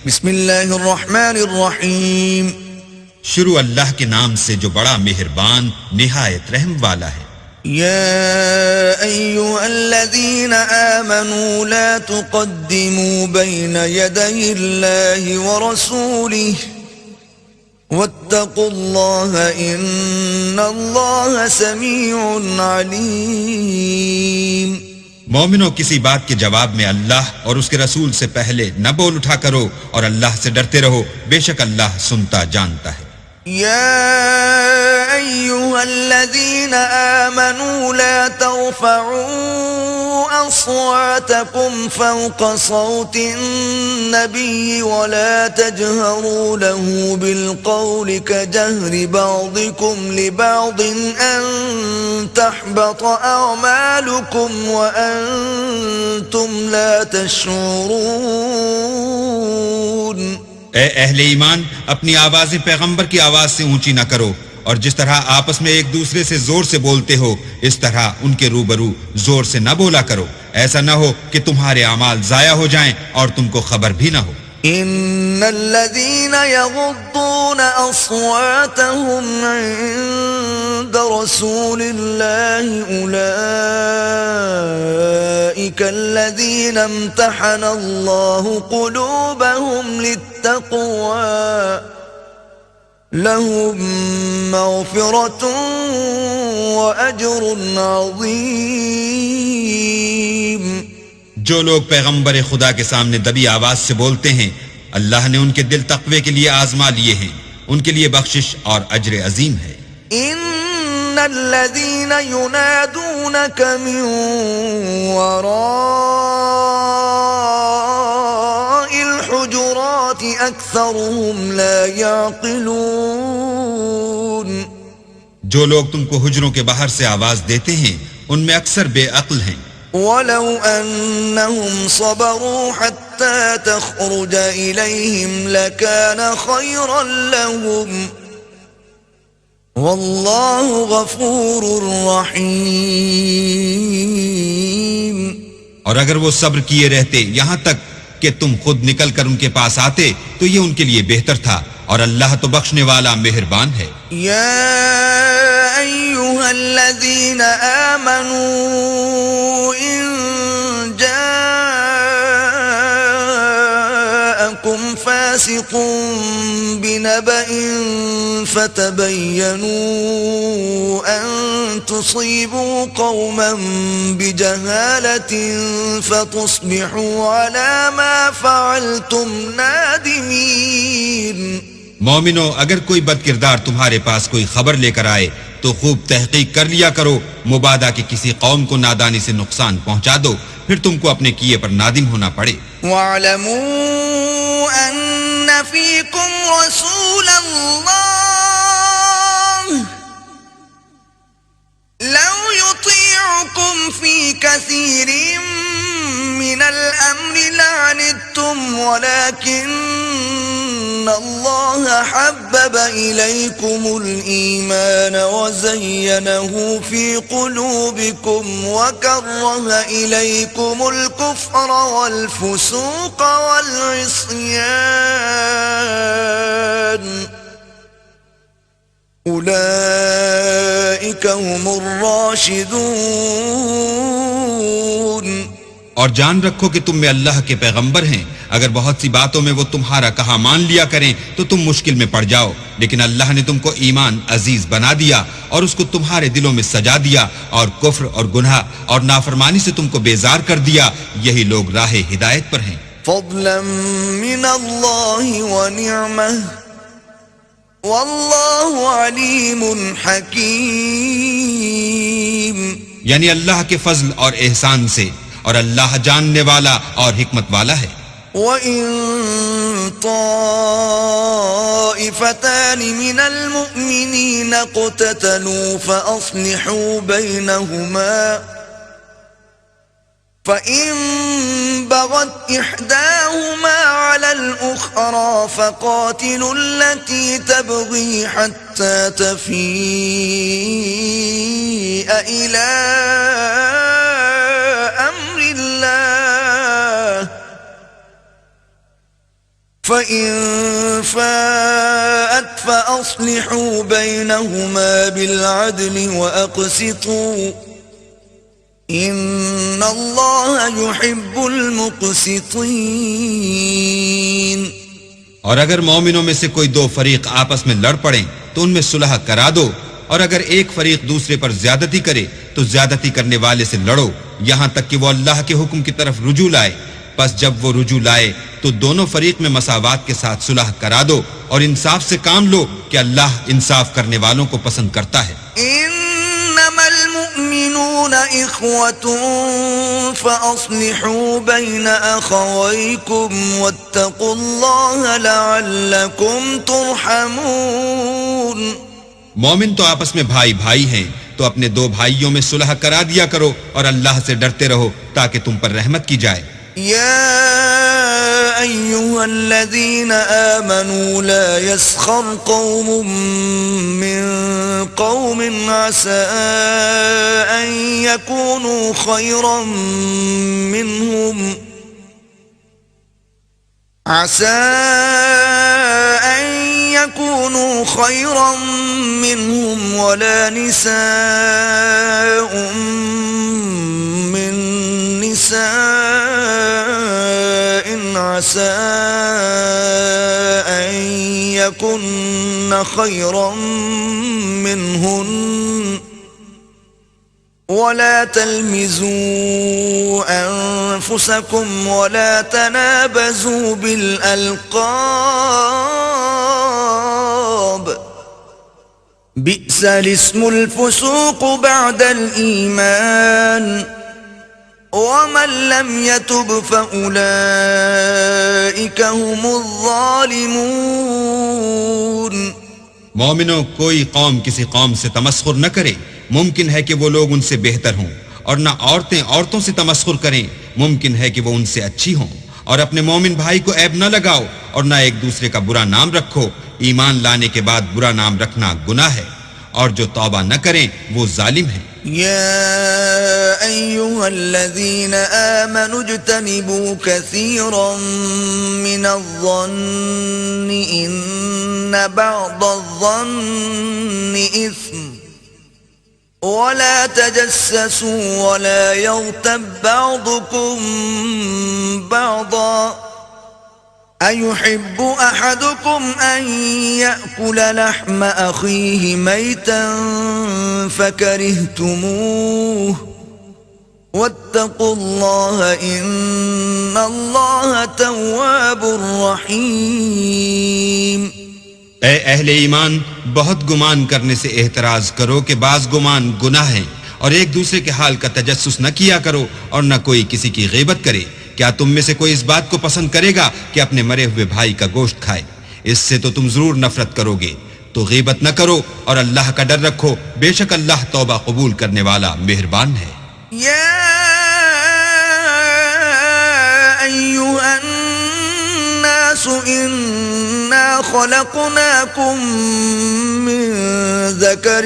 بسم اللہ الرحمن الرحیم. شروع اللہ کے نام سے جو بڑا مہربان نہایت رحم والا ہے. یا ایہا الذین آمنوا لا تقدموا بین یدی اللہ ورسولہ واتقوا اللہ ان اللہ سمیع علیم. مومنوں کسی بات کے جواب میں اللہ اور اس کے رسول سے پہلے نہ بول اٹھا کرو اور اللہ سے ڈرتے رہو، بے شک اللہ سنتا جانتا ہے. يا أيها الذين آمنوا لا ترفعوا أصواتكم فوق صوت النبي ولا تجهروا له بالقول كجهر بعضكم لبعض أن تحبط أعمالكم وأنتم لا تشعرون. اے اہل ایمان، اپنی آوازیں پیغمبر کی آواز سے اونچی نہ کرو، اور جس طرح آپس میں ایک دوسرے سے زور سے بولتے ہو اس طرح ان کے روبرو زور سے نہ بولا کرو، ایسا نہ ہو کہ تمہارے اعمال ضائع ہو جائیں اور تم کو خبر بھی نہ ہو. ان الذين يغضون اصواتهم عند رسول الله اولئك الذين امتحن الله قلوبهم للتقوى لهم مغفرة واجر عظيم. جو لوگ پیغمبر خدا کے سامنے دبی آواز سے بولتے ہیں اللہ نے ان کے دل تقوی کے لیے آزما لیے ہیں، ان کے لیے بخشش اور اجر عظیم ہے. ان الذين ينادونك من وراء الحجرات اكثرهم لا يعقلون. جو لوگ تم کو حجروں کے باہر سے آواز دیتے ہیں ان میں اکثر بے عقل ہیں. ولو أنهم صبروا حتى تخرج إليهم لكان خيرا لهم والله غفور رحيم. اور اگر وہ صبر کیے رہتے یہاں تک کہ تم خود نکل کر ان کے پاس آتے تو یہ ان کے لیے بہتر تھا، اور اللہ تو بخشنے والا مہربان ہے. يا أيها الذين آمنوا إن جاءكم فاسق بنبأ فتبينوا أن تصيبوا قوما بجهالة فتصبحوا على ما فعلتم نادمين. مومنو، اگر کوئی بد کردار تمہارے پاس کوئی خبر لے کر آئے تو خوب تحقیق کر لیا کرو، مبادا کہ کسی قوم کو نادانی سے نقصان پہنچا دو، پھر تم کو اپنے کیے پر نادم ہونا پڑے. وَاعْلَمُوا أَنَّ فِيكُمْ رَسُولَ اللَّهِ لَوْ يُطِيعُكُمْ فِي كَثِيرٍ مِّنَ الْأَمْرِ لَعَنِتُّمْ وَلَكِنَّ اللَّهَ حَبَّبَ إِلَيْكُمُ الْإِيمَانَ وَزَيَّنَهُ فِي قُلُوبِكُمْ وَكَرَّهَ إِلَيْكُمُ الْكُفْرَ وَالْفُسُوقَ وَالْعِصْيَانَ أُولَئِكَ هُمُ الرَّاشِدُونَ. اور جان رکھو کہ تم میں اللہ کے پیغمبر ہیں، اگر بہت سی باتوں میں وہ تمہارا کہا مان لیا کریں تو تم مشکل میں پڑ جاؤ، لیکن اللہ نے تم کو ایمان عزیز بنا دیا اور اس کو تمہارے دلوں میں سجا دیا، اور کفر اور گناہ اور نافرمانی سے تم کو بیزار کر دیا. یہی لوگ راہ ہدایت پر ہیں. فضلا من اللہ ونعمہ واللہ علیم حکیم. یعنی اللہ کے فضل اور احسان سے، اور اللہ جاننے والا اور حکمت والا ہے. وَإِن طَائِفَتَانِ مِنَ الْمُؤْمِنِينَ اقْتَتَلُوا فَأَصْلِحُوا بَيْنَهُمَا فَإِن بَغَتْ إِحْدَاهُمَا عَلَى الْأُخْرَى فَقَاتِلُوا الَّتِي تَبْغِي حَتَّى تَفِيءَ إِلَى أَمْرِ اللَّهِ فإن فاءت فأصلحوا بينهما بالعدل وأقسطوا إن الله يحب المقسطين. اور اگر مومنوں میں سے کوئی دو فریق آپس میں لڑ پڑیں تو ان میں صلح کرا دو، اور اگر ایک فریق دوسرے پر زیادتی کرے تو زیادتی کرنے والے سے لڑو یہاں تک کہ وہ اللہ کے حکم کی طرف رجوع لائے. پس جب وہ رجوع لائے تو دونوں فریق میں مساوات کے ساتھ صلح کرا دو اور انصاف سے کام لو کہ اللہ انصاف کرنے والوں کو پسند کرتا ہے. إنما المؤمنون إخوة فأصلحوا بين أخويكم واتقوا الله لعلكم ترحمون. مومن تو آپس میں بھائی بھائی ہیں، تو اپنے دو بھائیوں میں صلح کرا دیا کرو اور اللہ سے ڈرتے رہو تاکہ تم پر رحمت کی جائے. يا أيها الذين آمنوا لا يسخر قوم من قوم عسى أن يكونوا خيرا منهم ولا نساء من نساء عسى أن يكن خيرا منهن ولا تلمزوا أنفسكم ولا تنابزوا بالألقاب بئس الاسم الفسوق بعد الإيمان ومن لم يتب فأولئك هم الظالمون. مومنوں، کوئی قوم کسی قوم سے تمسخر نہ کرے، ممکن ہے کہ وہ لوگ ان سے بہتر ہوں، اور نہ عورتیں عورتوں سے تمسخر کریں، ممکن ہے کہ وہ ان سے اچھی ہوں. اور اپنے مومن بھائی کو عیب نہ لگاؤ اور نہ ایک دوسرے کا برا نام رکھو. ایمان لانے کے بعد برا نام رکھنا گناہ ہے، اور جو توبہ نہ کریں وہ ظالم ہیں. يا أيها الذين آمنوا اجتنبوا كثيرا من الظن إن بعض الظن إثم ولا تجسسوا ولا يغتب بعضكم بعضا أيحب أحدكم أن يأكل لحم أخيه ميتا فكرهتموه واتقوا الله إن الله تواب رحيم. اے اہل ایمان، بہت گمان کرنے سے احتراز کرو کہ بعض گمان گناہ ہیں، اور ایک دوسرے کے حال کا تجسس نہ کیا کرو اور نہ کوئی کسی کی غیبت کرے. کیا تم میں سے کوئی اس بات کو پسند کرے گا کہ اپنے مرے ہوئے بھائی کا گوشت کھائے؟ اس سے تو تم ضرور نفرت کرو گے. تو غیبت نہ کرو اور اللہ کا ڈر رکھو، بے شک اللہ توبہ قبول کرنے والا مہربان ہے. يا أيها الناس إنا خلقناكم من ذكر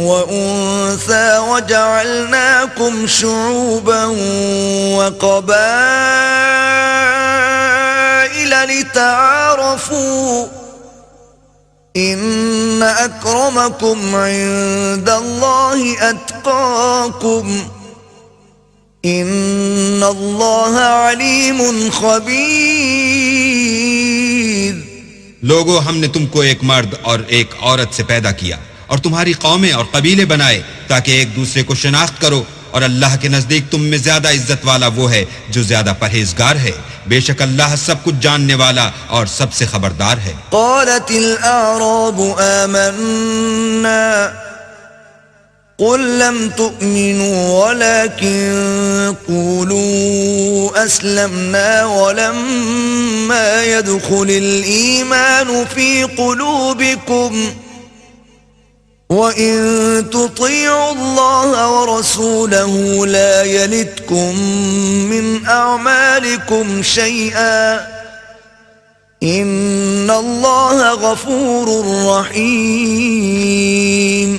وأنثى وجعلناكم شعوبا وقبائل لتعارفوا إن أكرمكم عند الله أتقاكم إن الله عليم خبير. لوگو، ہم نے تم کو ایک مرد اور ایک عورت سے پیدا کیا اور تمہاری قومیں اور قبیلے بنائے تاکہ ایک دوسرے کو شناخت کرو، اور اللہ کے نزدیک تم میں زیادہ عزت والا وہ ہے جو زیادہ پرہیزگار ہے. بے شک اللہ سب کچھ جاننے والا اور سب سے خبردار ہے. قالت الأعراب آمنا قل لم تؤمنوا ولكن قولوا أسلمنا ولما يدخل الإيمان في قلوبكم وَإِن تُطِيعُوا اللَّهَ وَرَسُولَهُ لَا يَلِتْكُم مِّنْ أَعْمَالِكُمْ شَيْئًا إِنَّ اللَّهَ غَفُورٌ رَّحِيمٌ.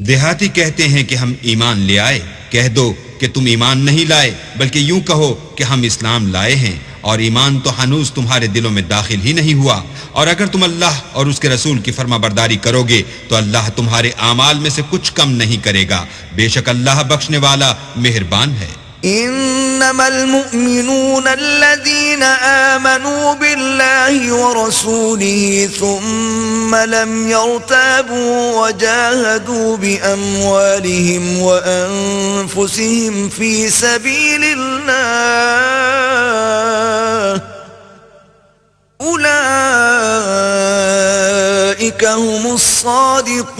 دیہاتی کہتے ہیں کہ ہم ایمان لے آئے. کہہ دو کہ تم ایمان نہیں لائے، بلکہ یوں کہو کہ ہم اسلام لائے ہیں، اور ایمان تو ہنوز تمہارے دلوں میں داخل ہی نہیں ہوا، اور اگر تم اللہ اور اس کے رسول کی فرما برداری کرو گے تو اللہ تمہارے اعمال میں سے کچھ کم نہیں کرے گا، بے شک اللہ بخشنے والا مہربان ہے۔ إنما المؤمنون الذين آمنوا بالله ورسوله ثم لم يرتابوا وجاهدوا بأموالهم وأنفسهم في سبيل الله أولئك هم الصادقون۔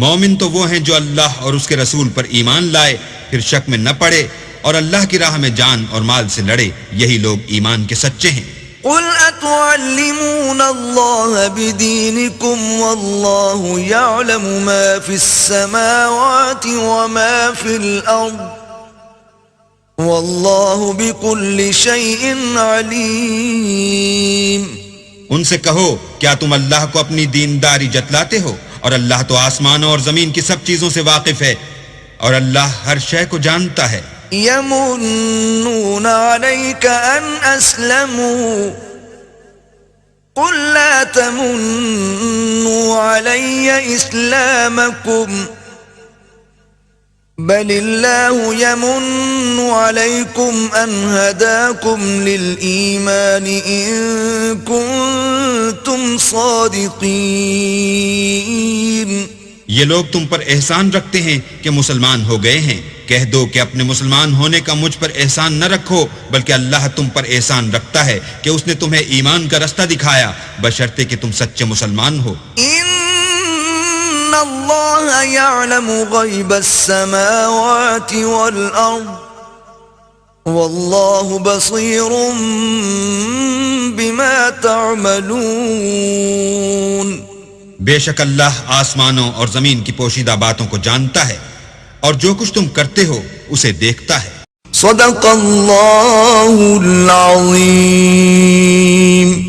مومن تو وہ ہیں جو اللہ اور اس کے رسول پر ایمان لائے، پھر شک میں نہ پڑے اور اللہ کی راہ میں جان اور مال سے لڑے، یہی لوگ ایمان کے سچے ہیں۔ قل أتعلمون الله بدينكم والله يعلم ما في السماوات وما في الأرض والله بكل شيء عليم۔ ان سے کہو کیا تم اللہ کو اپنی دینداری جتلاتے ہو، اور اللہ تو آسمانوں اور زمین کی سب چیزوں سے واقف ہے، اور اللہ ہر شے کو جانتا ہے۔ يمنون عليك أن أسلموا قل لا تمنوا علي إسلامكم بل الله يمن عليكم أن هداكم للإيمان إن كنتم صادقين۔ یہ لوگ تم پر احسان رکھتے ہیں کہ مسلمان ہو گئے ہیں، کہہ دو کہ اپنے مسلمان ہونے کا مجھ پر احسان نہ رکھو، بلکہ اللہ تم پر احسان رکھتا ہے کہ اس نے تمہیں ایمان کا رستہ دکھایا، بشرطے کہ تم سچے مسلمان ہو۔ إن الله يعلم غيب السماوات والأرض والله بصير بما تعملون۔ بے شک اللہ آسمانوں اور زمین کی پوشیدہ باتوں کو جانتا ہے، اور جو کچھ تم کرتے ہو اسے دیکھتا ہے۔ صدق اللہ العظیم۔